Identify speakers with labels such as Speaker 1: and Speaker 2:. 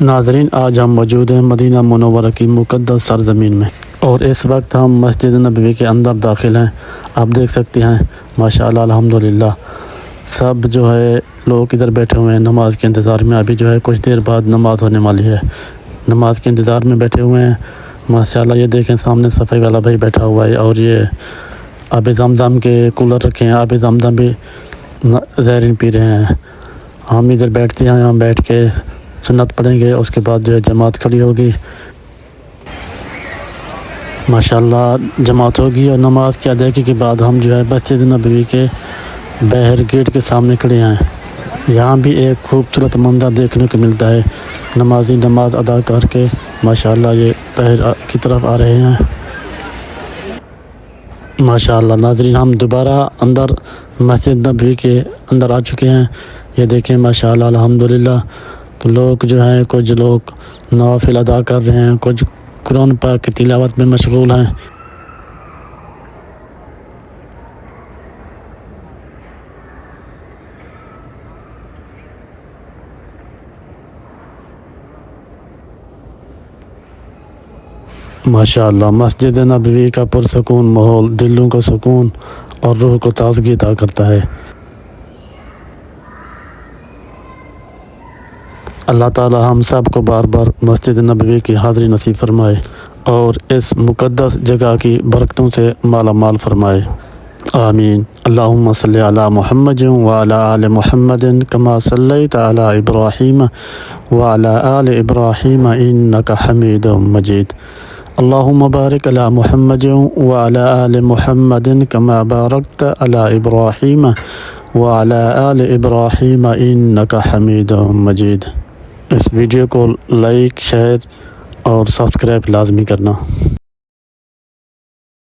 Speaker 1: ناظرین، آج ہم موجود ہیں مدینہ منورہ کی مقدس سرزمین میں، اور اس وقت ہم مسجد نبوی کے اندر داخل ہیں۔ آپ دیکھ سکتے ہیں ماشاءاللہ الحمدللہ سب جو ہے لوگ ادھر بیٹھے ہوئے ہیں نماز کے انتظار میں۔ ابھی جو ہے کچھ دیر بعد نماز ہونے والی ہے، نماز کے انتظار میں بیٹھے ہوئے ہیں ماشاءاللہ۔ یہ دیکھیں سامنے صفائی والا بھائی بیٹھا ہوا ہے، اور یہ آب زمزم کے کولر رکھے ہیں، آب زمزم بھی زائرین پی رہے ہیں۔ ہم ادھر بیٹھتے ہیں، ہم بیٹھ کے سنت پڑھیں گے، اس کے بعد جو ہے جماعت کھڑی ہوگی ماشاءاللہ، جماعت ہوگی، اور نماز کی ادائیگی کے بعد ہم جو ہے مسجد نبوی کے باہر گیٹ کے سامنے کھڑے ہیں۔ یہاں بھی ایک خوبصورت منظر دیکھنے کو ملتا ہے، نمازی نماز ادا کر کے ماشاءاللہ یہ باہر کی طرف آ رہے ہیں ماشاءاللہ۔ ناظرین، ہم دوبارہ اندر مسجد نبوی کے اندر آ چکے ہیں۔ یہ دیکھیں ماشاءاللہ الحمدللہ لوگ جو ہیں، کچھ لوگ نوافل ادا کر رہے ہیں، کچھ قرآن پاک کی تلاوت میں مشغول ہیں۔ ماشاءاللہ مسجد نبوی کا پرسکون ماحول دلوں کو سکون اور روح کو تازگی عطا کرتا ہے۔ اللہ تعالی ہم سب کو بار بار مسجد نبوی کی حاضری نصیب فرمائے اور اس مقدس جگہ کی برکتوں سے مالا مال فرمائے، آمین۔ اللہم صلی علی محمد وعلی آل محمد کما صلیت علی ابراہیم وعلی آل ابراہیم انک حمید مجید۔ اللہم بارک علی محمد وعلی آل محمد کما بارکت علی ابراہیم وعلی آل ابراہیم انک حمید مجید۔ اس ویڈیو کو لائک، شیئر اور سبسکرائب لازمی کرنا۔